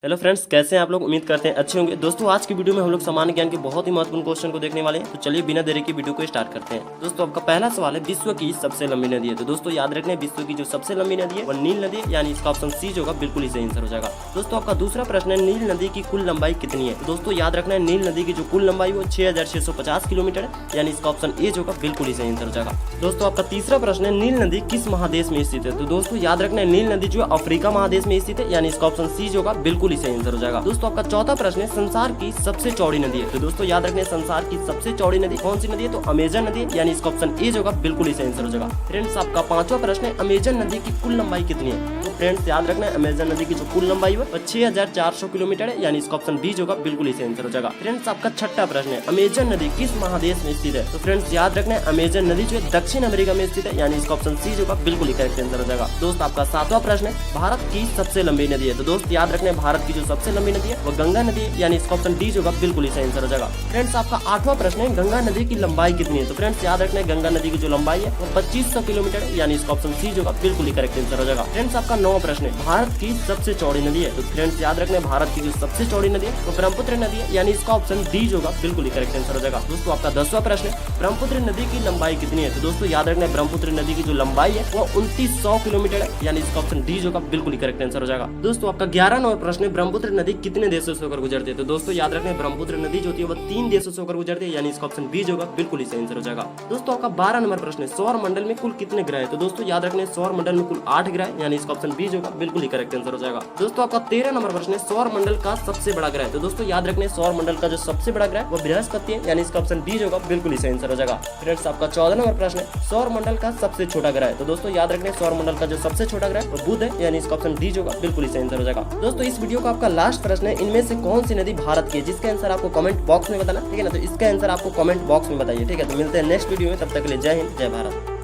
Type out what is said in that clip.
Hello friends, कैसे हैं आप लोग। उम्मीद करते हैं अच्छे होंगे। दोस्तों आज की वीडियो में हम लोग सामान्य ज्ञान के बहुत ही महत्वपूर्ण क्वेश्चन को देखने वाले हैं। तो चलिए बिना देरी की वीडियो को स्टार्ट करते हैं। दोस्तों आपका पहला सवाल है, विश्व की सबसे लंबी नदी है। तो दोस्तों याद रखना है, विश्व की जो सबसे लंबी नदी है वह नील नदी है, यानी इसका ऑप्शन सी जो होगा बिल्कुल ही सही आंसर हो जाएगा। दोस्तों आपका दूसरा प्रश्न है, नील नदी की कुल लंबाई कितनी है। तो दोस्तों याद रखना है, नील नदी की जो कुल लंबाई वो 6650 किलोमीटर है, यानी इसका ऑप्शन ए जो होगा बिल्कुल ही सही आंसर हो जाएगा। दोस्तों आपका तीसरा प्रश्न है, नील नदी किस महादेश में स्थित है। तो दोस्तों याद रखना है, नील नदी जो अफ्रीका महादेश में स्थित है, यानी इसका ऑप्शन सी जो होगा बिल्कुल ही सही आंसर हो जाएगा। दोस्तों आपका चौथा प्रश्न है, संसार की सबसे चौड़ी नदी है। तो दोस्तों याद रखना है, संसार की सबसे चौड़ी नदी कौन सी नदी है। तो अमेजन नदी है, यानी इसका ऑप्शन ए जो होगा बिल्कुल ही सही आंसर हो जाएगा। फ्रेंड्स आपका पांचवा प्रश्न है, अमेजन नदी की कुल लंबाई कितनी है। तो फ्रेंड्स याद रखना है, अमेजन नदी की जो कुल लंबाई है 6400 किलोमीटर है, यानी इसका ऑप्शन बी जो होगा बिल्कुल ही सही आंसर हो जाएगा। फ्रेंड्स आपका छठा प्रश्न है, अमेजन नदी किस महादेश में स्थित है। तो फ्रेंड्स याद रखना है, अमेजन नदी जो है दक्षिण अमेरिका में स्थित है, यानी इसका ऑप्शन सी जो होगा बिल्कुल ही करेक्ट आंसर हो जाएगा। दोस्त आपका सातवां प्रश्न है, भारत की सबसे लंबी नदी है। तो दोस्त याद रखना है, भारत की जो सबसे लंबी नदी है वो गंगा नदी है, यानी इसका ऑप्शन डी जो होगा बिल्कुल ही सही आंसर हो जाएगा। फ्रेंड्स आपका आठवां प्रश्न है, गंगा नदी की लंबाई कितनी है। तो फ्रेंड्स याद रखना है, गंगा नदी की जो लंबाई है वो 2500 किलोमीटर है, यानी इसका ऑप्शन सी जो होगा बिल्कुल ही करेक्ट आंसर हो जाएगा। फ्रेंड्स आपका नौवां प्रश्न है, भारत की सबसे चौड़ी नदी है। तो फ्रेंड्स याद रखना है, भारत की जो सबसे चौड़ी नदी है वो ब्रह्मपुत्र नदी है, यानी इसका ऑप्शन डी जो होगा बिल्कुल ही करेक्ट आंसर हो जाएगा। दोस्तों आपका 10वां प्रश्न है, ब्रह्मपुत्र नदी की लंबाई कितनी है। तो दोस्तों याद रखना है, ब्रह्मपुत्र नदी की जो लंबाई है वो 2900 किलोमीटर है, यानी इसका ऑप्शन डी जो होगा बिल्कुल ही करेक्ट आंसर हो जाएगा। दोस्तों आपका 11वां नंबर प्रश्न है, ब्रह्मपुत्र नदी कितने देशों से होकर गुजरती है। तो दोस्तों याद रखना है, ब्रह्मपुत्र नदी जो होती है वो 3 देशों से होकर गुजरती है, यानी इसका ऑप्शन बी जो होगा बिल्कुल ही सही आंसर हो जाएगा। दोस्तों आपका 12 नंबर प्रश्न है, सौर मंडल में कुल कितने ग्रह है। तो दोस्तों याद रखना है, सौर मंडल में कुल 8 ग्रह है, यानी इसका ऑप्शन बी जो होगा बिल्कुल ही करेक्ट आंसर हो जाएगा। दोस्तों आपका 13 नंबर प्रश्न है, सौर मंडल का सबसे बड़ा ग्रह है। तो दोस्तों याद रखना है, सौर मंडल का जो सबसे बड़ा ग्रह वो बृहस्पति है, यानी इसका ऑप्शन बी जो होगा बिल्कुल ही सही आंसर हो जाएगा। फ्रेंड्स आपका 14 नंबर प्रश्न है, सौर मंडल का सबसे छोटा ग्रह है। तो दोस्तों याद रखना है, सौर मंडल का जो सबसे छोटा ग्रह वो बुध है, यानी इसका ऑप्शन डी जो होगा बिल्कुल ही सही आंसर हो जाएगा। दोस्तों इस वीडियो का आपका लास्ट प्रश्न है, इनमें से कौन सी नदी भारत की है, जिसका आंसर आपको कमेंट बॉक्स में बताना, ठीक है ना। तो इसका आंसर आपको कमेंट बॉक्स में बताइए, ठीक है। तो मिलते हैं नेक्स्ट वीडियो में, तब तक के लिए जय हिंद, जय भारत।